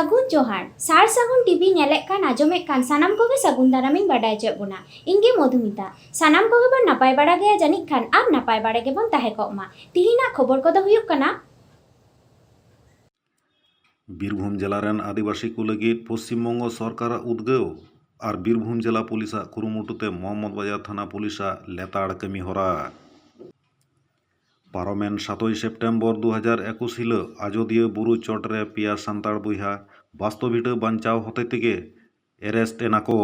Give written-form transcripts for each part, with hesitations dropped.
सागुन जोहार सार सागुन टीवी नेलेक कान आजमेक कान सानाम कोगे सागुन दारामिन बाडाय चे बोना इंगे मधुमिता सानाम कोगे बन नापाय बाड़ा गया जानिक खान आर नापाय बाड़ा गे बन ताहे कोमा तिहिना खबर कोदो हुयुक काना बीरभूम जिला रेन आदिवासी को लगित पश्चिम बंग सरकार उद्गाव और बीरभूम जिला पुलिस कुरुमुटुते मोहम्मद बाजार थाना पुलिस लेताड़ कमी हरा पारमेन 7 सेप्टेम्बर 2021 हिल आजोदिया बुरु चोटरे पिया सान्ताड़ बइहा बास्तविट बांचाव होते तेगे एरेस्ट एनाको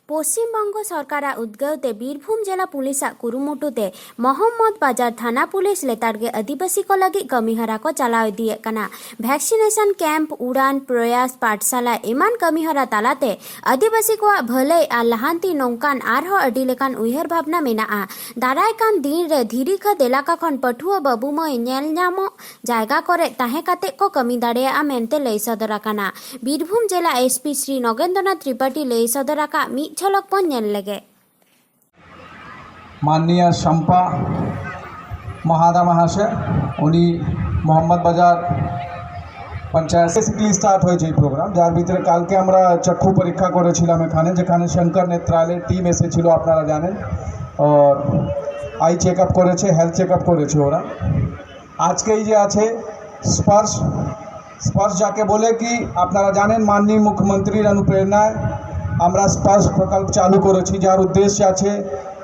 पश्चिम बंग सरकार उद्गावते बीरभूम जिला पुलिस कुरुमुटुते मोहम्मद बाजार थाना पुलिस लेताड़गे आदिवासी को लगी कमीहरा को चलाव दिए कना वैक्सीनेशन कैम्प उड़ान प्रयास पाठशाला एमान कमीहरा तालाते आदिवासी को भले आ लहांती नौकान आरहो अडी लेकान उयहर भावना मेनाआ दाराय कान दिन रे धीरी खद एलाका खन पठुआ बाबू मय नेल ᱧᱟᱢᱚᱜ जायगा करे ताहे काते को कमी दाड़ेया मेनते लई सदराकाना बीरभूम जिला एसपी श्री नगेंद्रनाथ त्रिपाठी लई सदराका मी झलक पन नेल लगे माननीय शंपा महादा महाशय उनी मोहम्मद बाजार पंचायत बेसिकली स्टार्ट হয়েছে এই প্রোগ্রাম যার ভিতরে কালকে আমরা চক্ষু পরীক্ষা করেছিলাম এখানে যেখানে শঙ্কর নেত্রালয় টিম এসেছিল আপনারা জানেন और আই চেকআপ করেছে হেলথ চেকআপ করেছে ওরা আজকেই যে আছে স্পর্শ স্পর্শ যাকে বলে কি আপনারা জানেন মাননীয় মুখ্যমন্ত্রীর অনুপ্রেরণায় আমরা স্পর্শ প্রকল্প চালু করেছি যার উদ্দেশ্য আছে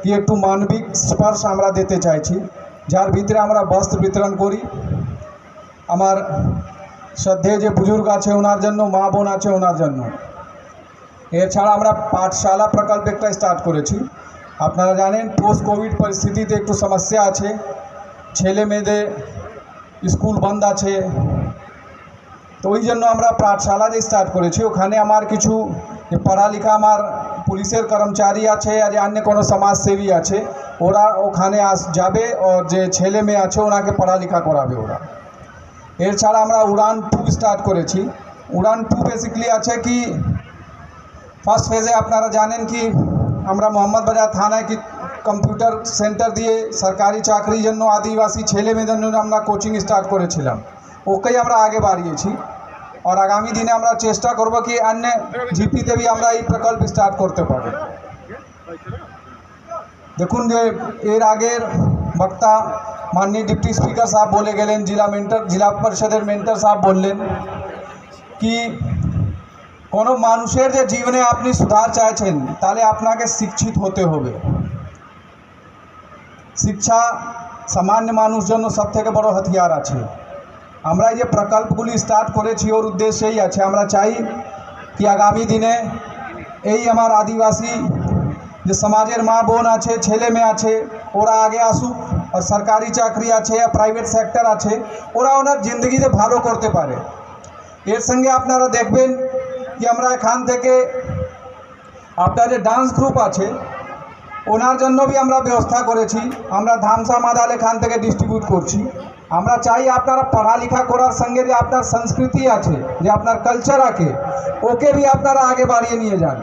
কি একটু মানবিক স্পর্শ আমরা দিতে চাইছি যার ভিতরে আমরা বস্ত্র বিতরণ করি আমার শ্রদ্ধেয় যে বুজুর্গ আছে ওনার জন্য মা বোন আছে ওনার জন্য এছাড়া আমরা পাঠশালা প্রকল্প একটা স্টার্ট করেছি আপনারা জানেন পোস্ট কোভিড পরিস্থিতিতে একটু সমস্যা আছে ছেলে মেয়েদের স্কুল বন্ধ আছে তো ওই জন্য আমরা পাঠশালা যে স্টার্ট করেছি ওখানে আমার কিছু पढ़ा लिखा हमार पुलिसের कर्मचारी আছে আর अन्य কোনো সমাজসেবী আছে ওরা ওখানে যাবে और যে ছেলে মেয়ে আছে ওনাকে পড়ালেখা করাবে ওরা এর ছাড়া আমরা উড়ান 2 স্টার্ট করেছি উড়ান 2 বেসিক্যালি আছে কি ফার্স্ট ফেজে আপনারা জানেন কি আমরা মোহাম্মদ বাজার থানায় কি কম্পিউটার সেন্টার দিয়ে সরকারি চাকরির জন্য আদিবাসী ছেলে মেয়েদের জন্য আমরা কোচিং স্টার্ট করেছিলাম ওকেই আমরা আগে বাড়িয়েছি और आगामी दिने আমরা চেষ্টা করব কি अन्य জিপিতে भी আমরা এই প্রকল্প স্টার্ট করতে পারি দেখুন যে এর আগের বক্তা মাননীয় ডিপ্টি স্পিকার সাহেব বলে গেলেন জেলা পরিষদের মেন্টর সাহেব বললেন কি কোনো মানুষের যে জীবনে আপনি সুধার চাইছেন তাহলে আপনাকে শিক্ষিত হতে হবে শিক্ষা সামান্য মানুষের জন্য সবথেকে বড় হাতিয়ার আছে আমরা এই যে প্রকল্পগুলি স্টার্ট করেছি ওর উদ্দেশ্যই আছে আমরা চাই কি আগামী দিনে এই আমার আদিবাসী যে সমাজের মা বোন আছে ছেলে মেয়ে আছে ওরা আগে আসুক আর সরকারি চাকরি আছে আর প্রাইভেট সেক্টর আছে ওরা ওনার জিন্দগিতে ভালো করতে পারে এর সঙ্গে আপনারা দেখবেন কি আমরা এখান থেকে আপনার যে ডান্স গ্রুপ আছে ওনার জন্য भी আমরা ব্যবস্থা করেছি আমরা ধামসা মাদাল এখান থেকে ডিস্ট্রিবিউট করছি আমরা চাই আপনারা পড়ালেখা করার সঙ্গে যে আপনার সংস্কৃতি আছে যে আপনার কালচার আছে ওকে भी আপনারা আগে বাড়িয়ে নিয়ে যান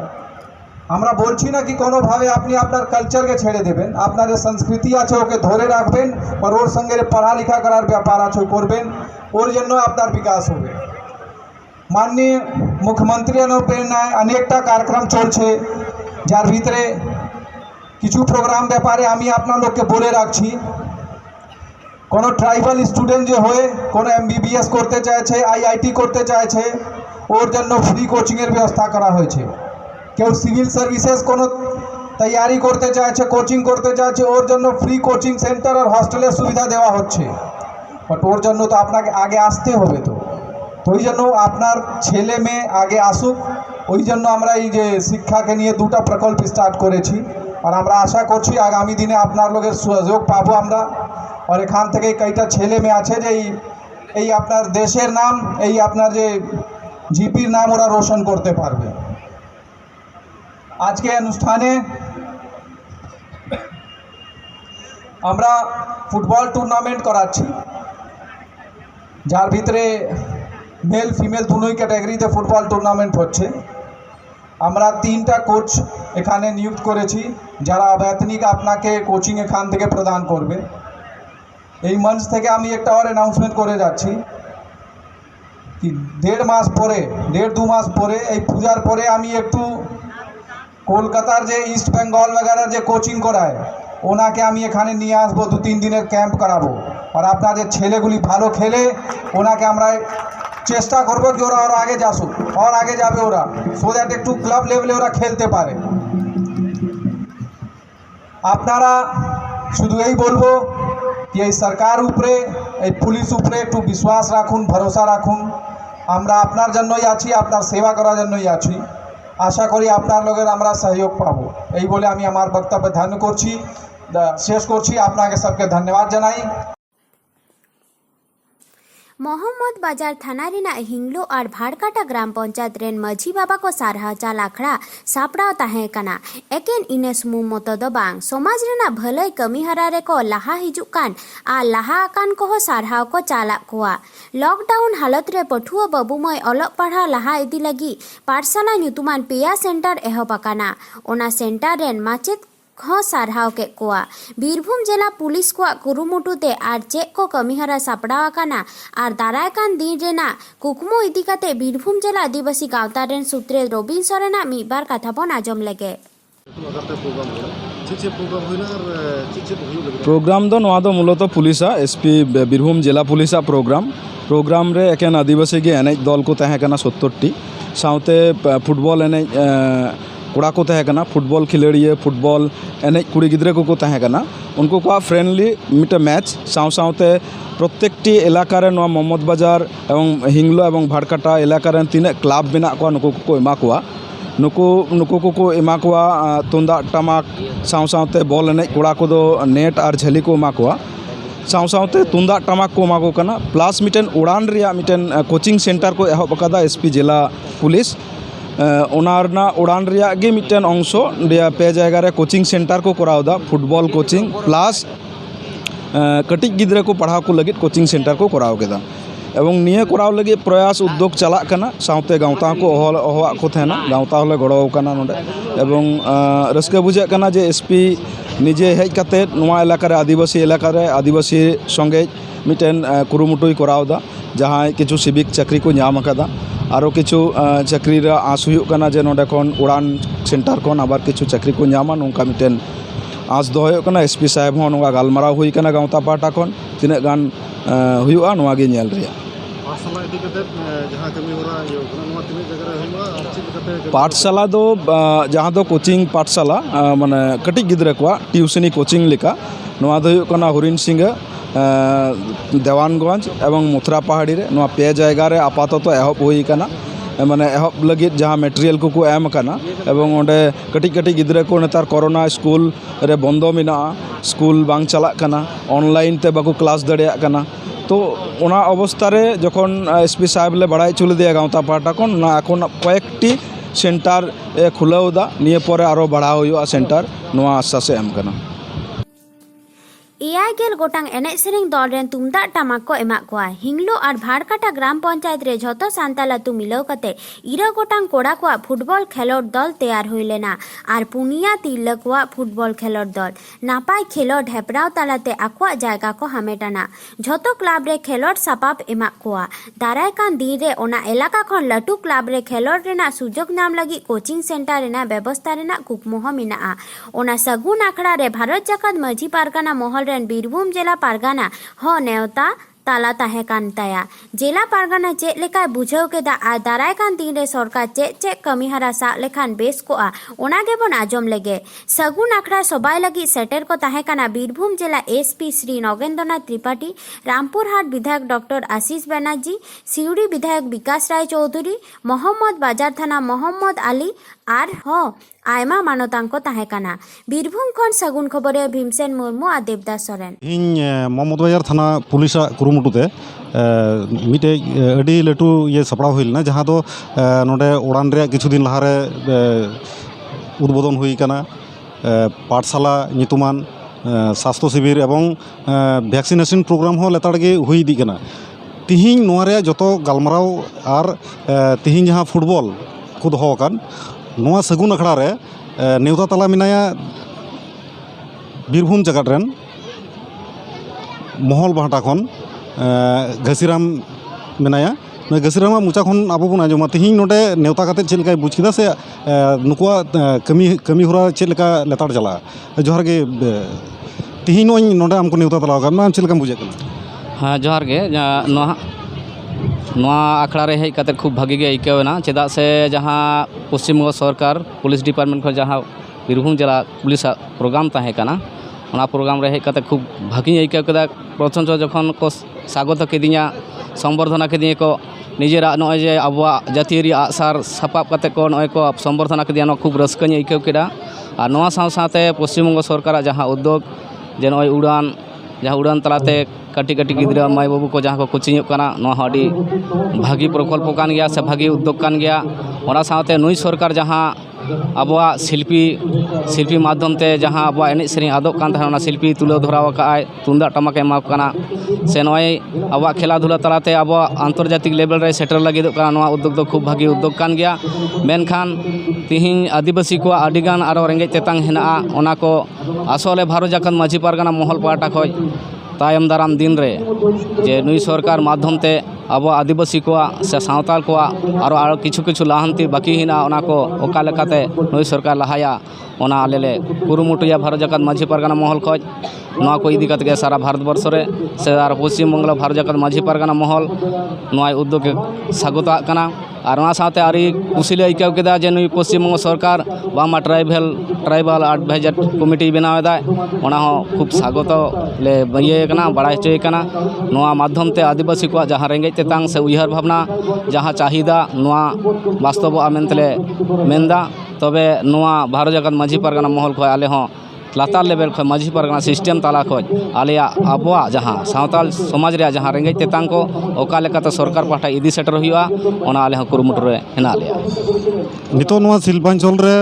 আমরা বলছি না কি কোনো ভাবে আপনি আপনার কালচারকে ছেড়ে দেবেন আপনার যে সংস্কৃতি আছে ওকে ধরে রাখবেন আর ওর সঙ্গে পড়ালেখা করার ব্যাপার আছে করবেন ওর জন্য আপনার বিকাশ হবে মাননীয় মুখ্যমন্ত্রীর অনুপ্রেরণায় অনেকটা কার্যক্রম চলছে যার ভিতরে কিছু প্রোগ্রাম ব্যাপারে আমি আপনার লোককে বলে রাখছি কোনো ট্রাইবাল স্টুডেন্ট যে হয় কোনো এমবিবিএস করতে চাইছে আইআইটি করতে চাইছে ওর জন্য ফ্রি কোচিংয়ের ব্যবস্থা করা হয়েছে কেউ সিভিল সার্ভিসেস কোনো তৈরি করতে চাইছে কোচিং করতে চাইছে ওর জন্য ফ্রি কোচিং সেন্টার আর হস্টেলের সুবিধা দেওয়া হচ্ছে বাট ওর জন্য তো আপনাকে আগে আসতে হবে তো ওই জন্য আপনার ছেলে মেয়ে আগে আসুক ওই জন্য আমরা এই যে শিক্ষাকে নিয়ে দুটো প্রকল্প স্টার্ট করেছি আর আমরা আশা করছি আগামী দিনে আপনার লোকের সুযোগ পাবো আমরা और এখান থেকে কয়টা ছেলে মেয়ে আছে যে এই আপনার দেশের নাম এই আপনার যে জিপির নাম ওরা রোশন করতে পারবে আজকে অনুষ্ঠানে আমরা ফুটবল টুর্নামেন্ট করাচ্ছি যার ভিতরে মেল ফিমেল দুটোই ক্যাটাগরিতে ফুটবল টুর্নামেন্ট হচ্ছে আমরা 3টা কোচ এখানে নিযুক্ত করেছি যারা অবৈতনিক আপনাকে কোচিং এখান থেকে প্রদান করবে এই মঞ্চ থেকে আমি একটা আর অ্যানাউন্সমেন্ট করে যাচ্ছি कि 1.5 মাস পরে এই পূজার পরে আমি একটু কলকাতার যে ইস্ট বেঙ্গল वगैरह যে কোচিং করায় ওনাকে আমি এখানে নিয়ে আসবো, 2-3 দিনের ক্যাম্প করাবো। আর আপনাদের ছেলেগুলি ভালো খেলে ওনাকে আমরা চেষ্টা করবো যে ওরা আর আগে যাসুক, আর আগে যাবে ওরা, সো দ্যাট একটু ক্লাব লেভেলে ওরা খেলতে পারে। আপনারা শুধু এই বলবো कि এই সরকার উপরে, এই পুলিশ উপরে একটু বিশ্বাস রাখুন, ভরসা রাখুন। আমরা আপনার জন্যই আছি, আপনার সেবা করার জন্যই আছি। আশা করি আপনার লোকের আমরা সহযোগ পাবো। এই বলে আমি আমার বক্তব্য শেষ করছি। আপনাকে সবকে ধন্যবাদ জানাই। मोहम्मद बाजार थाना रेना हिंगलो और भाड़काटा ग्राम पंचायत रेन माझी बाबा को सारहा चाल आखड़ा सापड़ाव ताहें कना। एकेन इने सुमुंग मतो दो बांग समाज रेना भलाई कमी हरा रे को लाहा हिजुक कान आ लाहा आकान को हो सारहाव को चालाक कोआ। लॉकडाउन हालत रे पठुआ बाबूमय अलग पढ़ा लाहा इदी लगी पाठशाला ᱧᱩᱛᱩᱢᱟᱱ पेया सेंटर एहब आकाना। ओना सेंटर रेन माचेत ᱦᱚᱸ ᱥᱟᱨᱦᱟᱣ ᱠᱮᱫ ᱠᱚᱣᱟ। ᱵᱤᱨᱵᱷᱩᱢ ᱡᱮᱞᱟ ᱯᱩᱞᱤᱥ ᱠᱚᱣᱟᱜ ᱠᱩᱨᱩᱢᱩᱴᱩᱛᱮ ᱟᱨ ᱪᱮᱫ ᱠᱚ ᱠᱟᱹᱢᱤᱦᱚᱨᱟ ᱥᱟᱯᱲᱟᱣ ᱟᱠᱟᱱᱟ ᱟᱨ ᱫᱟᱨᱟᱭ ᱠᱟᱱ ᱫᱤᱱ ᱨᱮᱱᱟᱜ ᱠᱩᱠᱢᱩ ᱤᱫᱤ ᱠᱟᱛᱮ ᱵᱤᱨᱵᱷᱩᱢ ᱡᱮᱞᱟ ᱟᱹᱫᱤᱵᱟᱹᱥᱤ ᱜᱟᱶᱛᱟ ᱨᱮᱱ ᱥᱩᱛᱨᱮᱫ ᱨᱚᱵᱤᱱ ᱥᱚᱨᱮᱱᱟᱜ ᱢᱤᱫᱵᱟᱨ ᱠᱟᱛᱷᱟ ᱵᱚᱱ ᱟᱸᱡᱚᱢ ᱞᱮᱜᱮ। प्रोग्राम दो नवा दो मूलत पुलिसा एसपी बीरभूम जिला पुलिसा प्रोग्राम रे एकेन आदिवासी गे एनेज दल को तहे कना 70टी साउते फुटबॉल एनेज कोड़ा को तहे कना, फुटबॉल खिलाड़िया फुटबॉल एनेज कुड़ी गिद्रे को तहे कना। उनको को फ्रेंडली मिट मैच साउते प्रत्येकटी इलाका रे नवा मोहम्मद बाजार एवं हिंगलो एवं भाड़काटा इलाका रे तीन क्लाब मेना को नुको को एमा कोआ नुको को एमा कोआ तुंदा टमाक साउते बॉल एनेज कोड़ा को दो नेट और झली को एमा कोआ साउते तुंदा टमाक को एमा को कना। प्लस मिटेन उड़ान रिया मिटेन कोचिंग सेंटर को एहब अकादा एसपी जिला पुलिस ओनारना उड़ान रिया गे मिटेन अंश पे जायगा रे कोचिंग सेंटर को करावदा फुटबॉल कोचिंग प्लस कटिज गिद्रे को पढ़ाव को लगित कोचिंग सेंटर को कराव केदा एवं निये कराव लगी प्रयास उद्योग चला कना। साउते गाँवता को अहवा को थेना गाँवता होले गड़ो कना नोडे एवं रस्के बुझे कना जे एसपी निजे हेज कते नोआ इलाका रे आदिवासी संगे मिटेन कुरुमुटुई करावदा जहाँ किछु सिविक चाकरी को नाम अकादा आरो किछु चाकरी रा आस हुयुग कना जे नोडे खन उड़ान सेंटर खन आबार किछु चाकरी को नामा नोंका मिटेन आस दोहयो कना। एसपी साहेब हों नोंगा गालमाराव हुई कना गाँवता पाहटा खन तिनाग गान हुयुगा नोआ गे नेल रिया पाठशाला दो जहाँ दो कोचिंग पाठशाला माने कटिज गिद्रे को ट्यूशनी कोचिंग लेका नोआ दो हुयुग कना हरिन सिंह देवानगंज एवं मुथरा पहाड़ी रे नोआ पे जायगा रे आपातत एहब हुई कना माने एहब लगित जहाँ मेटेरियल को एम कना एवं ओंडे कटिज कटिज गिद्रे को नेतार कोरोना स्कूल रे बंदो मेना स्कूल बांग चला कना ऑनलाइन ते बाको क्लास दड़िया कना। तो ओना अवस्था रे जखन एसपी साहेब ले बड़ाई चुले दिया गाँवता पाहटा खन ना एखन कयेकटी सेंटर खुलावदा निये परे आरो बढ़ाव हुयुआ सेंटर नोआ आश्वास एम कना। 7 गोटांग एनेज सेरेंग दल रेन तुमदाग टामाक को एमा कोआ। हिंगलो और भाड़काटा ग्राम पंचायत रे झोतो सान्ताल आतु मिलाव कते 9 गोटांग कोड़ा को फुटबॉल खेलोड दल तैयार हुई लेना और पुनिया तिरला को फुटबॉल खेलोड दल नापाय खेलोड हेपराव तालाते आकुआ जायगा को हामेटाना। झोतो क्लाब रे खेलोड सापाब एमा कोआ। दाराय कान दिन रे ओना इलाका खन लटू क्लाब रे खेलोड रेना सुजोग नाम लगी कोचिंग सेंटर रेना व्यवस्था रेना कुकमु हो मेनाआ। ओना सगुन आखड़ा रे भारत जाकत माझी पारगाना महल बीरभूम जिला पारगाना हो नेवता ताला ताहे कान ताया। जिला पारगाना चेक लेका बुझाव केदा आ दाराय कान दिन रे सरकार चेक कमीहरा सा लेखान बेस कोआ ओनागे बन आजम लेगे। सगुन आखड़ा सबाई लगी सेटर को ताहे काना बीरभूम जिला एसपी श्री नगेंद्रनाथ त्रिपाठी, रामपुरहाट विधायक डॉक्टर आशीष बनर्जी, सिउड़ी विधायक विकास राय चौधरी, मोहम्मद बाजार थाना मोहम्मद आली आर हो आयमा मानतां को ताहे काना। बीरभूम खन सगुन खबरे भीमसेन मुर्मू आ देवदास सोरेन। इन मोहम्मद बाजार थाना पुलिसा कुरुमुटुते मिटे अडी लटू ये सपड़ा हुई जहाँ तो नोडे उड़ान रे किछु दिन लहारे उद्बोधन हुई कना पाठशाला ᱧᱩᱛᱩᱢᱟᱱ स्वास्थ्य शिविर एवं वैक्सीनेशन प्रोग्राम हो लेताड़गे हुई दी कना। तिहिं नोआ रे जतो गालमाराव आर तिहिं जहाँ फुटबॉल को दोहो कान नोआ सगुन अखड़ा रे नेवता ताला मिनाया बीरभूम जगत रेन महल बाहटा खन घसीराम मेनाया ᱜᱟᱹᱥᱤᱨᱟᱢᱟᱜ ᱢᱚᱪᱟ ᱠᱷᱚᱱ ᱟᱵᱚ ᱵᱚᱱ ᱟᱸᱡᱚᱢᱟ ᱛᱮᱦᱮᱧ ᱱᱚᱰᱮ ᱱᱮᱣᱛᱟ ᱠᱟᱛᱮ ᱪᱮᱫ ᱞᱮᱠᱟᱭ ᱵᱩᱡᱽ ᱠᱮᱫᱟ ᱥᱮ ᱱᱩᱠᱩᱣᱟᱜ ᱠᱟᱹᱢᱤ ᱦᱚᱨᱟ ᱪᱮᱫ ᱞᱮᱠᱟ ᱞᱮᱛᱟᱲ ᱪᱟᱞᱟᱜᱼᱟ? ᱡᱚᱦᱟᱨ ᱜᱮ, ᱛᱮᱦᱮᱧ ᱱᱚᱜᱼᱚᱭ ᱱᱚᱰᱮ ᱟᱢ ᱠᱚ ᱱᱮᱣᱛᱟ ᱛᱟᱞᱟᱣ ᱟᱠᱟᱫ ᱢᱮ, ᱪᱮᱫ ᱞᱮᱠᱟᱢ ᱵᱩᱡᱷᱟᱹᱜ ᱠᱟᱱᱟ? ᱦᱮᱸ ᱡᱚᱦᱟᱨ ᱜᱮ, ᱱᱚᱣᱟ ᱟᱠᱷᱲᱟ ᱨᱮ ᱦᱮᱡ ᱠᱟᱛᱮ ᱠᱷᱩᱵ ᱵᱷᱟᱹᱜᱤ ᱜᱮ ᱟᱹᱭᱠᱟᱹᱣᱮᱱᱟ, ᱪᱮᱫᱟᱜ ᱥᱮ ᱡᱟᱦᱟᱸ ᱯᱚᱥᱪᱤᱢᱵᱚᱝᱜᱚ ᱥᱚᱨᱠᱟর ᱯᱩলিᱥ ᱰᱤᱯᱟᱨᱴᱢᱮন্ট ᱠᱷᱚᱱ ᱡᱟᱦᱟᱸ ᱵᱤᱨᱵᱷᱩᱢ ᱡᱮᱞᱟ ᱯᱩলিᱥᱟᱜ ᱯᱨᱳᱜᱨᱟᱢ ᱛᱟᱦᱮᱸ ᱠᱟᱱᱟ, ᱚᱱᱟ ᱯᱨᱳᱜᱨᱟᱢ ᱨᱮ ᱦᱮᱡ ᱠᱟᱛᱮ ᱠᱷᱩᱵ ᱵᱷᱟᱹᱜᱤᱧ ᱟᱹᱭᱠᱟᱹᱣ ᱠᱮᱫᱟ। ᱯᱨᱚᱛᱷᱚᱢ ᱡᱚᱠᱷᱚᱱ ᱠᱚ ᱥᱟᱜᱚᱛ ᱠᱤᱫᱤᱧᱟ, ᱥᱚᱢᱵᱚᱨᱫᱷᱚᱱᱟ ᱠᱤᱫᱤᱧᱟ ᱠᱚ, ᱱᱤᱡᱮᱨᱟᱜ ᱱᱚᱜᱼᱚᱭ ᱡᱮ ᱟᱵᱚᱣᱟᱜ ᱡᱟᱹᱛᱤᱭᱟᱹᱨᱤ ᱟᱜᱼᱥᱟᱨ ᱥᱟᱯᱟᱵ ᱠᱟᱛᱮ ᱠᱚ ᱱᱚᱜᱼᱚᱭ ᱠᱚ ᱥᱚᱢᱵᱚᱨᱫᱷᱚᱱᱟ ᱠᱤᱫᱤᱧᱟ, ᱱᱚᱣᱟ ᱠᱷᱩᱵ ᱨᱟᱹᱥᱠᱟᱹᱧ ᱟᱹᱭᱠᱟᱹᱣ ᱠᱮᱫᱟ। ᱟᱨ ᱱᱚᱣᱟ ᱥᱟᱶᱛᱮ ᱯᱚᱥᱪᱤᱢᱵᱚᱝᱜᱚ ᱥᱚᱨᱠᱟᱨᱟᱜ ᱡᱟᱦᱟᱸ ᱩদ্যোগ ᱡᱮ ᱱᱚᱜᱼᱚᱭ ᱩড়ান ᱛᱟᱞᱟᱛᱮ ᱠᱟᱹᱴᱤᱡ ᱠᱟᱹᱴᱤᱡ ᱜᱤᱫᱽᱨᱟᱹ ᱢᱟᱹᱭ ᱵᱟᱹᱵᱩ ᱠᱚ ᱡᱟᱦᱟᱸ ᱠᱚ ᱠᱳᱪᱤᱝᱚᱜ ᱠᱟᱱᱟ, ᱱᱚᱣᱟ ᱦᱚᱸ ᱟᱹᱰᱤ ᱵᱷᱟᱹᱜᱤ ᱯᱨᱚᱠᱚᱞᱯᱚ ᱠᱟᱱ ᱜᱮᱭᱟ ᱥᱮ ᱵᱷᱟᱹᱜᱤ ᱩদ্যোগ ᱠᱟᱱ ᱜᱮᱭᱟ। ᱚᱱᱟ ᱥᱟᱶᱛᱮ ᱱᱩᱭ ᱥᱚᱨᱠᱟর ᱡᱟᱦᱟᱸ ᱟᱵᱚᱣᱟᱜ ᱥᱤল্ᱯী ᱢᱟᱫᱽᱫᱷᱚᱢ ᱛᱮ ᱡᱟᱦᱟᱸ ᱟᱵᱚᱣᱟᱜ ᱮᱱᱮᱡ ᱥᱮᱨᱮᱧ ᱟᱫᱚᱜ ᱠᱟᱱ ᱛᱟᱦᱮᱸ, ᱚᱱᱟ ᱥᱤল্ᱯী ᱛᱩᱞᱟᱹᱣ ᱫᱷᱚᱨᱟᱣ ᱟᱠᱟᱫᱼᱟᱭ, ᱛᱩᱢᱫᱟᱜ ᱴᱟᱢᱟᱠᱮ ᱮᱢᱟ ᱠᱚ ᱠᱟᱱᱟ, ᱥᱮ ᱱᱚᱜᱼᱚᱭ ᱟᱵᱚᱣᱟᱜ ᱠᱷᱮᱞᱟ ᱫᱷᱩᱞᱟ ᱛᱟᱞᱟᱛᱮ ᱟᱵᱚᱣᱟᱜ ᱟন্তর্জাতিক লেভেল ᱨᱮ ᱥᱮᱴᱮᱨ ᱞᱟᱹᱜᱤᱫᱚᱜ ᱠᱟᱱᱟ। ᱱᱚᱣᱟ ᱩদ্যোগ ᱫᱚ ᱠᱷᱩᱵ ᱵᱷᱟᱹᱜᱤ ᱩদ্যোগ ᱠᱟᱱ ᱜᱮᱭᱟ। ᱢᱮᱱᱠᱷᱟᱱ ᱛᱤᱦᱤᱧ ᱟᱹᱫᱤᱵᱟᱹᱥᱤ ᱠᱚᱣᱟᱜ ᱟᱹᱰᱤᱜᱟᱱ ᱟᱨᱚ ᱨᱮᱸᱜᱮᱡ ᱛᱮᱛᱟᱝ ᱦᱮᱱᱟᱜᱼᱟ, ᱚᱱᱟ ᱠᱚ ᱟᱥᱚᱞᱮ ᱵᱷᱟᱨᱚᱛ ᱡᱟᱠᱟᱛ ᱢᱟᱹᱡᱷᱤ ᱯᱟᱨᱜᱟᱱᱟ ᱢᱚᱦᱚᱞ ᱯᱟᱦᱴᱟ ᱠᱷᱚᱱ ᱛᱟᱭᱚᱢ ᱫᱟᱨᱟᱢ ᱫᱤᱱ ᱨᱮ ᱡᱮ ᱱᱩᱭ ᱥᱚᱨᱠᱟর ᱢᱟᱫᱽᱫᱷᱚᱢ ᱛᱮ ᱟᱵᱚ ᱟᱹᱫᱤᱵᱟᱹᱥᱤ ᱠᱚᱣᱟᱜ ᱥᱮ ᱥᱟᱶᱛᱟᱞ ᱠᱚᱣᱟᱜ ᱟᱨᱚ ᱠᱤᱪᱷᱩ ᱞᱟᱦᱟᱱᱛᱤ ᱵᱟᱹᱠᱤ ᱦᱮᱱᱟᱜᱼᱟ, ᱚᱱᱟ ᱠᱚ ᱚᱠᱟ ᱞᱮᱠᱟᱛᱮ ᱱᱩᱭ ᱥᱚᱨᱠᱟর ᱞᱟᱦᱟᱭᱟ, ᱚᱱᱟ ᱟᱞᱮ ᱞᱮ ᱠᱩᱨᱩᱢᱩᱴᱩᱭᱟ ᱵᱷᱟᱨᱚᱛ ᱡᱟᱠᱟᱛ ᱢᱟᱹᱡᱷᱤ ᱯᱟᱨᱜᱟᱱᱟ ᱢᱚᱦᱚᱞ ᱠᱷᱚᱱ। ᱱᱚᱣᱟ ᱠᱚ ᱤᱫᱤ ᱠᱟᱛᱮ ᱜᱮ ᱥᱟরা ভারতবর্ষ রে সে আর পশ্চিমবঙ্গ ভারত জাকাত মাঝি পারগানা মহল নয় উদ্যোগে স্বাগতাগ কানা। আর ওনা সাথে আরই কুশিলে আইকাও কেদা যে নুই পশ্চিমবঙ্গ সরকার বামা ট্রাইবাল অ্যাডভাইজার কমিটি বেনাও এদা, ওনা হো খুব স্বাগত লে ইয়ে কানা, বাড়াই হচᱚᱭ কানা। নোয়া মাধ্যমতে আদিবাসী কো যাহা রেঙ্গেজ তেতাং সে উইহার ভাবনা যাহা চাহিদা নোয়া বাস্তবᱚᱜᱼᱟ মেনতেলে মেনদা। তবে নোয়া ভারত জাকাত মাঝি পারগানা মহল কো আলে হো ᱞᱟᱛᱟᱨ ᱞᱮᱵᱮᱞ ᱠᱷᱚᱱ ᱢᱟᱹᱡᱷᱤ ᱯᱟᱨᱜᱟᱱᱟ ᱥᱤᱥᱴᱮᱢ ᱛᱟᱞᱟ ᱠᱷᱚᱱ ᱟᱞᱮᱭᱟᱜ ᱟᱵᱚᱣᱟᱜ ᱡᱟᱦᱟᱸ ᱥᱟᱶᱛᱟᱞ ᱥᱚᱢᱟᱡᱽ ᱨᱮᱭᱟᱜ ᱡᱟᱦᱟᱸ ᱨᱮᱸᱜᱮᱡ ᱛᱮᱛᱟᱝ ᱠᱚ ᱚᱠᱟ ᱞᱮᱠᱟᱛᱮ ᱥᱚᱨᱠᱟর ᱯᱟᱦᱴᱟ ᱤᱫᱤ ᱥᱮᱴᱮᱨ ᱦᱩᱭᱩᱜᱼᱟ, ᱚᱱᱟ ᱟᱞᱮ ᱦᱚᱸ ᱠᱩᱨᱩᱢᱩᱴᱩ ᱨᱮ ᱦᱮᱱᱟᱜ ᱞᱮᱭᱟ। ᱱᱤᱛᱚᱜ ᱱᱚᱣᱟ ᱥᱤᱞᱯᱟᱧᱪᱚᱞ ᱨᱮ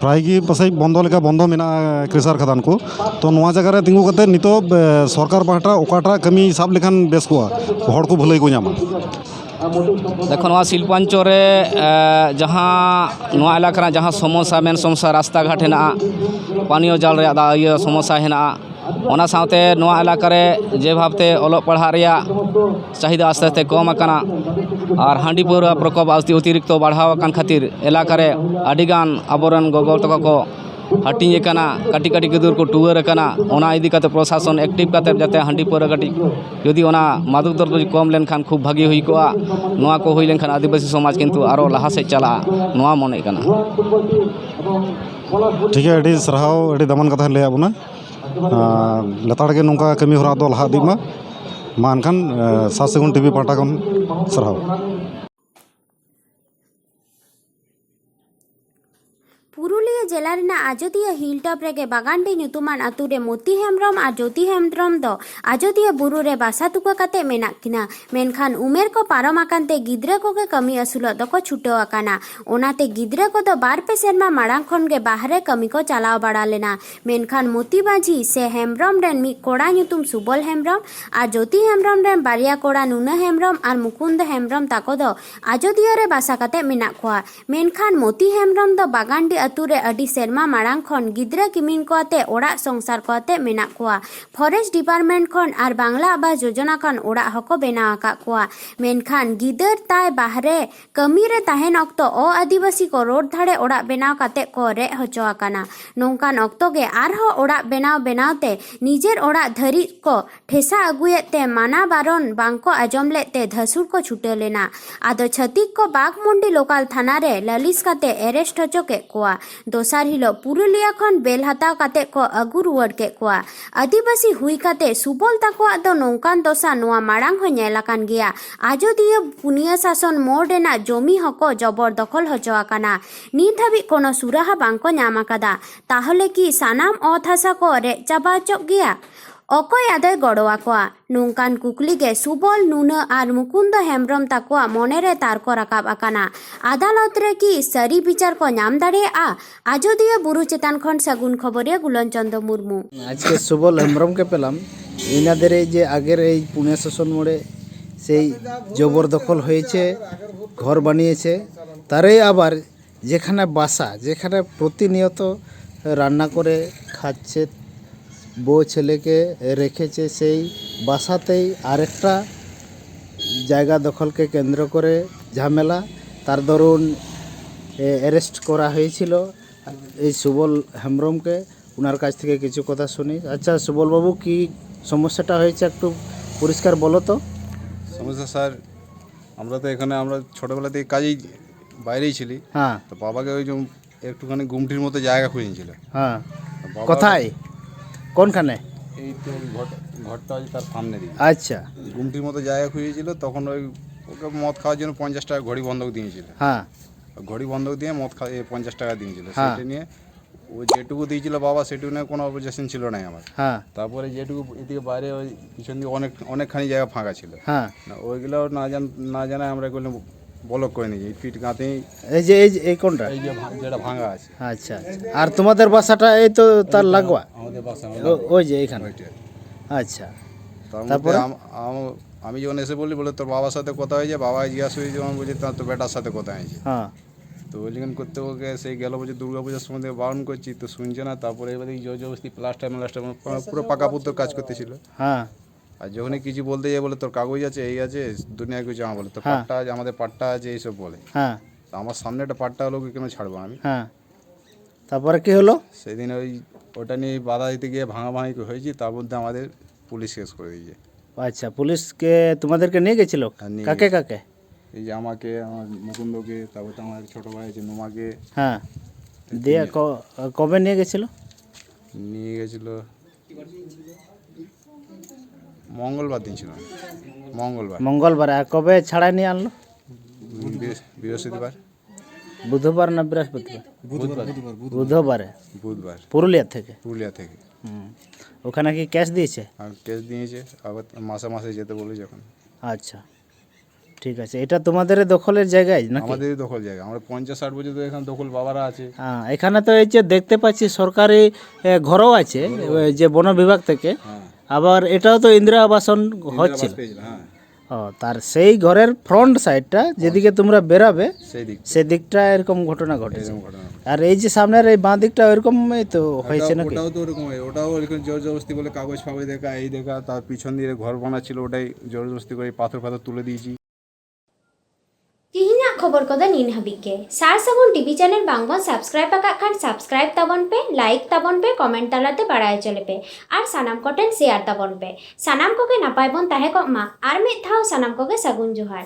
ᱯᱨᱟᱭ ᱜᱮ ᱯᱟᱥᱮᱡ ᱵᱚᱱᱫᱚ ᱞᱮᱠᱟ ᱵᱚᱱᱫᱚ ᱢᱮᱱᱟᱜᱼᱟ ᱠᱨᱮᱥᱟᱨ ᱠᱷᱟᱫᱟᱱ ᱠᱚ, ᱛᱚ ᱱᱚᱣᱟ ᱡᱟᱭᱜᱟ ᱨᱮ ᱛᱤᱸᱜᱩ ᱠᱟᱛᱮ ᱱᱤᱛᱚᱜ ᱥᱚᱨᱠᱟর ᱯᱟᱦᱴᱟ ᱚᱠᱟᱴᱟᱜ ᱠᱟᱹᱢᱤ ᱥᱟᱵ ᱞᱮᱠᱷᱟᱱ ᱵᱮᱥ ᱠᱚᱜᱼᱟ, ᱦᱚᱲ ᱠᱚ ᱵᱷᱟᱹᱞᱟᱹᱭ ᱠᱚ ᱧᱟᱢᱟ? দেখো নয়া শিল্পাঞ্চল রে যাহা নয়া এলাকা রে যাহা সমস্যা মেন সমস্যা রাস্তা ঘাট হেনা, পানীয় জল রে ইয়ে সমস্যা হেনা, ওনা সাথে নয়া এলাকা রে যে ভাবতে অলোক পড়া রেয়া চাহিদা আস্তে আস্তে কম আকানা। আর হাঁডি পাউরা প্রকোপ অতিরিক্ত বাড়াও আকান খাতির এলাকা রে আডিগান আবরণ গগল তক কো হাটিয়ে কানা, কাটি কাটি গিদুর কো টুয়ার কানা। ওনা ইদি কাতে প্রশাসন অ্যাক্টিভ কাতে যাতে হাঁডি পাউরা কাটি যদি ওনা মাদক দ্রব্য কম লেনখান খুব ভাগি হুই কোয়া। নোয়া কো হুই লেনখান আদিবাসী সমাজ কিন্তু আরো লাহা সেদ চালা নোয়া মনে কানা। ᱴᱷᱤᱠ ᱜᱮᱭᱟ, ᱟᱹᱰᱤ ᱥᱟᱨᱦᱟᱣ, ᱟᱹᱰᱤ ᱫᱟᱢᱟᱱ ᱠᱟᱛᱷᱟ ᱞᱟᱹᱭᱟᱫ ᱵᱚᱱᱟ। ᱞᱮᱛᱟᱲ ᱜᱮ ᱱᱚᱝᱠᱟ ᱠᱟᱹᱢᱤ ᱦᱚᱨᱟ ᱫᱚ ᱞᱟᱦᱟ ᱤᱫᱤᱜ ᱢᱟ ᱮᱱᱠᱷᱟᱱ ᱥᱟᱛ ᱥᱟᱹᱜᱩᱱ ᱴᱤᱵᱷᱤ ᱯᱟᱦᱴᱟ ᱠᱷᱚᱱ ᱥᱟᱨᱦᱟᱣ। पुरुलिया जिला रेना आजोदिया हिलटॉप रेगे बागानडी ᱧᱩᱛᱩᱢᱟᱱ ᱟᱛᱩ ᱨᱮ ᱢᱚᱛᱤ ᱦᱮᱢᱵᱨᱚᱢ ᱟᱨ ᱡᱳᱛᱤ ᱦᱮᱢᱵᱨᱚᱢ ᱫᱚ ᱟᱡᱳᱫᱤᱭᱟᱹ ᱵᱩᱨᱩ ᱨᱮ ᱵᱟᱥᱟ ᱛᱩᱠᱟᱹ ᱠᱟᱛᱮ ᱢᱮᱱᱟᱜ ᱠᱤᱱᱟ। ᱢᱮᱱᱠᱷᱟᱱ ᱩᱢᱮᱨ ᱠᱚ ᱯᱟᱨᱚᱢ ᱟᱠᱟᱱᱛᱮ ᱜᱤᱫᱽᱨᱟᱹ ᱠᱚᱜᱮ ᱠᱟᱹᱢᱤ ᱟᱹᱥᱩᱞᱚᱜ ᱫᱚᱠᱚ ᱪᱷᱩᱴᱟᱹᱣ ᱟᱠᱟᱱᱟ। ᱚᱱᱟᱛᱮ ᱜᱤᱫᱽᱨᱟᱹ ᱠᱚᱫᱚ 2-3 ᱥᱮᱨᱢᱟ ᱢᱟᱲᱟᱝ ᱠᱷᱚᱱ ᱜᱮ ᱵᱟᱦᱨᱮ ᱠᱟᱹᱢᱤ ᱠᱚ ᱪᱟᱞᱟᱣ ᱵᱟᱲᱟ ᱞᱮᱱᱟ। ᱢᱮᱱᱠᱷᱟᱱ ᱢᱚᱛᱤ ᱢᱟᱹᱡᱷᱤ ᱥᱮ ᱦᱮᱢᱵᱨᱚᱢ ᱨᱮᱱ ᱢᱤᱫ ᱠᱚᱲᱟ ᱧᱩᱛᱩᱢ ᱥᱩᱵᱚᱞ ᱦᱮᱢᱵᱨᱚᱢ ᱟᱨ ᱡᱳᱛᱤ ᱦᱮᱢᱵᱨᱚᱢ ᱨᱮᱱ ᱵᱟᱨᱭᱟ ᱠᱚᱲᱟ ᱱᱩᱱᱟᱹ ᱦᱮᱢᱵᱨᱚᱢ ᱟᱨ ᱢᱩᱠᱩᱱᱫᱚ ᱦᱮᱢᱵᱨᱚᱢ ᱛᱟᱠᱚ ᱫᱚ ᱟᱡᱳᱫᱤᱭᱟᱹ ᱨᱮ ᱵᱟᱥᱟ ᱠᱟᱛᱮ ᱢᱮᱱᱟᱜ ᱠᱚᱣᱟ। ᱢᱮᱱᱠᱷᱟन ᱢᱚᱛᱤ ᱦᱮᱢᱵᱨᱚᱢ ᱫᱚ ᱵᱟᱜᱟᱱᱰᱤ ᱟᱛᱩ ᱨᱮ ᱟᱹᱰᱤ ᱥᱮᱨᱢᱟ ᱢᱟᱲᱟᱝ ᱠᱷᱚᱱ ᱜᱤᱫᱽᱨᱟᱹ ᱠᱤᱢᱤᱱ ᱠᱚ ᱟᱛᱮ ᱚᱲᱟᱜ ᱥᱚᱝᱥᱟᱨ ᱠᱚ ᱟᱛᱮ ᱢᱮᱱᱟᱜ ᱠᱚᱣᱟ। ᱯᱷᱚᱨᱮᱥᱴ ᱰᱤᱯᱟᱨᱴᱢᱮন্ট ᱠᱷᱚᱱ ᱟᱨ ᱵᱟᱝᱞᱟ ᱟᱵᱟᱥ ᱡᱳᱡᱚᱱᱟ ᱠᱷᱚᱱ ᱚᱲᱟᱜ ᱦᱚᱸᱠᱚ ᱵᱮᱱᱟᱣ ᱟᱠᱟᱫ ᱠᱚᱣᱟ। ᱢᱮᱱᱠᱷᱟन ᱜᱤᱫᱟᱹᱨ ᱛᱟᱭ ᱵᱟᱦᱨᱮ ᱠᱟᱹᱢᱤ ᱨᱮ ᱛᱟᱦᱮᱱ ᱚᱠᱛᱚ ᱟᱹᱫᱤᱵᱟᱹᱥᱤ ᱠᱚ ᱨᱳᱰ ᱫᱷᱟᱨᱮ ᱚᱲᱟᱜ ᱵᱮᱱᱟᱣ ᱠᱟᱛᱮ ᱠᱚ ᱨᱮᱡ ᱦᱚᱪᱚ ᱟᱠᱟᱱᱟ। ᱱᱚᱝᱠᱟᱱ ᱚᱠᱛᱚ ᱜᱮ ᱟᱨᱦᱚᱸ ᱚᱲᱟᱜ ᱵᱮᱱᱟᱣ ᱛᱮ ᱱᱤᱡᱮᱨ ᱚᱲᱟᱜ ᱫᱷᱟᱹᱨᱤᱡ ᱠᱚ ᱴᱷᱮᱥᱟ ᱟᱹᱜᱩᱭᱮᱫ ᱛᱮ ᱢᱟᱱᱟ ᱵᱟᱨᱚᱱ ᱵᱟᱝᱠᱚ ᱟᱸᱡᱚᱢ ᱞᱮᱫ ᱛᱮ ᱫᱷᱟᱹᱥᱩᱲ ᱠᱚ ᱪᱷᱩᱴᱟᱹᱣ ᱞᱮᱱᱟ। ᱟᱫᱚ ᱪᱷᱟᱹᱛᱤᱠ ᱠᱚ ᱵᱟᱜᱽᱢᱩᱱᱰᱤ ᱞᱳᱠᱟᱞ ᱛᱷᱟᱱᱟ ᱨᱮ ᱞᱟᱹᱞᱤᱥ ᱠᱟᱛᱮ ᱮᱨᱮᱥᱴ ᱦᱚᱪᱚ ᱠᱮᱫ ᱠᱚᱣᱟ। ᱫᱚᱥᱟᱨ ᱦᱤᱞᱳᱜ ᱯᱩᱨᱩᱞᱤᱭᱟᱹ ᱠᱷᱚᱱ ᱵᱮᱞ ᱦᱟᱛᱟᱣ ᱠᱟᱛᱮ ᱠᱚ ᱟᱹᱜᱩ ᱨᱩᱣᱟᱹᱲ ᱠᱮᱫ ᱠᱚᱣᱟ। ᱟᱹᱫᱤᱵᱟᱹᱥᱤ ᱦᱩᱭ ᱠᱟᱛᱮ ᱥᱩᱵᱚᱞ ᱛᱟᱠᱚᱣᱟᱜ ᱫᱚ ᱱᱚᱝᱠᱟᱱ ᱫᱚᱥᱟ ᱱᱚᱣᱟ ᱢᱟᱲᱟᱝ ᱦᱚᱸ ᱧᱮᱞ ᱟᱠᱟᱱ ᱜᱮᱭᱟ। ᱟᱡᱳᱫᱤᱭᱟᱹ ᱯᱩᱱᱤᱭᱟᱹ ᱥᱟᱥᱚᱱ ᱢᱳᱲ ᱨᱮᱱᱟᱜ ᱡᱚᱢᱤ ᱦᱚᱸᱠᱚ ᱡᱚᱵᱚᱨ ᱫᱚᱠᱷᱚᱞ ᱦᱚᱪᱚ ᱟᱠᱟᱱᱟ। ᱱᱤᱛ ᱦᱟᱹᱵᱤᱡ ᱠᱳᱱᱳ ᱥᱩᱨᱟᱦᱟ ᱵᱟᱝᱠᱚ ᱧᱟᱢ ᱟᱠᱟᱫᱟ। ᱛᱟᱦᱚᱞᱮ ᱠᱤ ᱥᱟᱱᱟᱢ ᱚᱛ ᱦᱟᱥᱟ ᱠᱚ ᱨᱮᱡ ᱪᱟᱵᱟ ᱦᱚᱪᱚᱜ ᱜᱮᱭᱟ? ᱚᱠᱚᱭ ᱟᱫᱚᱭ ᱜᱚᱲᱚ ᱟᱠᱚᱣᱟ? ᱱᱚᱝᱠᱟᱱ ᱠᱩᱠᱞᱤ ᱜᱮ ᱥᱩᱵᱚᱞ, ᱱᱩᱱᱟᱹ ᱟᱨ ᱢᱩᱠᱩᱱᱫᱚ ᱦᱮᱢᱵᱨᱚᱢ ᱛᱟᱠᱚᱣᱟᱜ ᱢᱚᱱᱮᱨᱮ ᱛᱟᱨᱠᱚ ᱨᱟᱠᱟᱵ ᱟᱠᱟᱱᱟ। ᱟᱫᱟᱞᱚᱛ ᱨᱮ ᱠᱤ ᱥᱟᱹᱨᱤ ᱵᱤᱪᱟᱹᱨ ᱠᱚ ᱧᱟᱢ ᱫᱟᱲᱮᱭᱟᱜᱼᱟ? ᱟᱡᱳᱫᱤᱭᱟᱹ ᱵᱩᱨᱩ ᱪᱮᱛᱟᱱ ᱠᱷᱚᱱ ᱥᱟᱹᱜᱩᱱ খবরিয়া গুলন চন্দ্র মুর্মু। আজকে সুবল হেমব্রমকে পেলাম। এনাদের এই যে আগের এই পুনে শাসন মোড়ে সেই জবরদখল হয়েছে, ঘর বানিয়েছে, তারাই আবার যেখানে বাসা, যেখানে প্রতিনিয়ত রান্না করে খাচ্ছে, বউ ছেলেকে রেখেছে, সেই বাসাতেই আরেকটা জায়গা দখলকে কেন্দ্র করে ঝামেলা, তার দরুন অ্যারেস্ট করা হয়েছিল এই সুবল হেমব্রমকে। ওনার কাছ থেকে কিছু কথা শুনি। আচ্ছা সুবলবাবু, কি সমস্যাটা হয়েছে একটু পরিষ্কার বলো তো। সমস্যা স্যার, আমরা তো এখানে আমরা ছোটোবেলা থেকে কাজেই বাইরেই ছিলি। হ্যাঁ তো বাবাকে ওই যে একটুখানি গুমটির মতো জায়গা খুঁজেছিল। হ্যাঁ, বাবা কোথায়, কোনখানে? এই তো ঘরটা আছে তার সামনে দিকে আচ্ছা গুমটির মতো জায়গা খুঁজেছিল। তখন ওই ওকে মদ খাওয়ার জন্য 50 টাকা ঘড়ি বন্ধক দিয়েছিল। হ্যাঁ ঘড়ি বন্ধক দিয়ে মদ 50 টাকা দিয়েছিল। হ্যাঁ। সেটা নিয়ে ও যেটুকু দিয়েছিল বাবা, সেটুকু নিয়ে কোনো অবজেকশন ছিল না আমার। হ্যাঁ তারপরে যেটুকু এদিকে বাইরে ওই পিছন দিয়ে অনেকখানি জায়গা ফাঁকা ছিল। হ্যাঁ, না ওইগুলো না জানায় আমরা এগুলো ব্লক করে নিয়েছি। ফিট গাঁতেই এই কোনটা? এই যে যেটা ভাঙা আছে। আচ্ছা আচ্ছা। আর তোমাদের বাসাটা এই তো তার লাগোয়া? আমাদের বাসা ওই যে এইখানে। আচ্ছা তারপরে আমি যখন এসে বলি, বলে তোর বাবার সাথে কথা হয়েছে। বাবা জিজ্ঞাসা হয়েছে, যখন বলছি তোর বেটার সাথে কথা হয়েছে। হ্যাঁ তো ওই যেখানে করতে ওকে সেই গেল বলছে দুর্গা পূজার সময় থেকে বারণ করছি, তো শুনছে না। তারপরে এবারে জোর জবরদস্তি প্লাস্টার পুরো পাকাপুত্র কাজ করতেছিল। হ্যাঁ আর যখনই কিছু বলতে যাই বলে তোর কাগজ আছে, এই আছে, দুনিয়া কিছু আমার বলে তোর পাট্টা আছে, আমাদের পাট্টা আছে, এইসব বলে। হ্যাঁ তো আমার সামনে একটা পাট্টা হলো, কেন ছাড়বো আমি? হ্যাঁ, তারপরে কি হলো? সেদিন ওটা নিয়ে বাধা দিতে গিয়ে ভাঙাভাঙি হয়েছি। তার মধ্যে আমাদের পুলিশ কেস করে দিয়েছে। আচ্ছা, পুলিশকে তোমাদেরকে নিয়ে গেছিল? হ্যাঁ, নিয়ে কাকে কাকে? এই যে আমাকে, আমার মুকুন্দকে, তারপর তো আমার ছোটো ভাই আছে নুমাকে। হ্যাঁ, দিয়ে কবে নিয়ে গেছিল? নিয়ে গেছিল মঙ্গলবার দিন ছিল, মঙ্গলবার। আর কবে ছাড়াই নিয়ে আনলো? বৃহস্পতিবার, বুধবার না বৃহস্পতিবার? বুধবারে। পুরুলিয়া থেকে? পুরুলিয়া থেকে। ওখানে কি ক্যাশ দিয়েছে? আর কেস দিয়েছে, আবার মাসে মাসে যেতে বলে যখন। আচ্ছা ঠিক আছে। এটা তোমাদের দখলের জায়গায় নাকি? আমাদেরই দখল জায়গা। আমরা 50-60 বছর তো এখানে দখল বাবারা আছে। হ্যাঁ, এখানে তো এই যে দেখতে পাচ্ছি সরকারি ঘরও আছে, ওই যে বন বিভাগ থেকে। আবার এটাও তো ইন্দিরা আবাসন হচ্ছিল। হ্যাঁ, ও, তার সেই ঘরের ফ্রন্ট সাইডটা যেদিকে তোমরা বেরাবে সেই দিক সেদিকটা এরকম ঘটনা ঘটেছে। এরকম ঘটনা। আর এই যে সামনের এই বাঁ দিকটা ওইরকমই তো হয়েছে নাকি? ওটাও তো ওরকম হয়। ওটাও এরকম জোর জবরদস্তি বলে কাগজ ফাগজ দেখা, এই দেখা। তার পিছন দিয়ে ঘর বানাচ্ছিল, ওটাই জোর জবরদস্তি করে পাথর তুলে দিয়েছি। ᱛᱤᱦᱤᱧᱟᱜ ᱠᱷᱚᱵᱚᱨ ᱠᱚᱫᱚ ᱱᱤᱱ ᱦᱟᱹᱵᱤᱡ ᱜᱮ। ᱥᱟᱨ ᱥᱟᱹᱜᱩᱱ ᱴᱤভᱤ ᱪᱮᱱᱮᱞ ᱵᱟᱝᱵᱚᱱ ᱥᱟᱵᱥᱠᱨᱟᱭᱤᱵ ᱟᱠᱟᱫ ᱠᱷᱟᱱ ᱥᱟᱵᱥᱠᱨᱟᱭᱤᱵ ᱛᱟᱵᱚᱱ ᱯᱮ, ᱞᱟᱭᱤᱠ ᱛᱟᱵᱚᱱ ᱯᱮ, ᱠᱚᱢᱮᱱᱴ ᱛᱟᱞᱟᱛᱮ ᱵᱟᱲᱟᱭ ᱦᱚᱪᱚ ᱞᱮᱯᱮ ᱟᱨ ᱥᱟᱱᱟᱢ ᱠᱚᱴᱷᱮᱱ ᱥᱮᱭᱟᱨ ᱛᱟᱵᱚᱱ ᱯᱮ। ᱥᱟᱱᱟᱢ ᱠᱚᱜᱮ ᱱᱟᱯᱟᱭ ᱵᱚᱱ ᱛᱟᱦᱮᱸ ᱠᱚᱜ ᱢᱟ। ᱟᱨ ᱢᱤᱫ ᱫᱷᱟᱣ ᱥᱟᱱᱟᱢ ᱠᱚᱜᱮ ᱥᱟᱹᱜᱩᱱ ᱡᱚᱦᱟᱨ।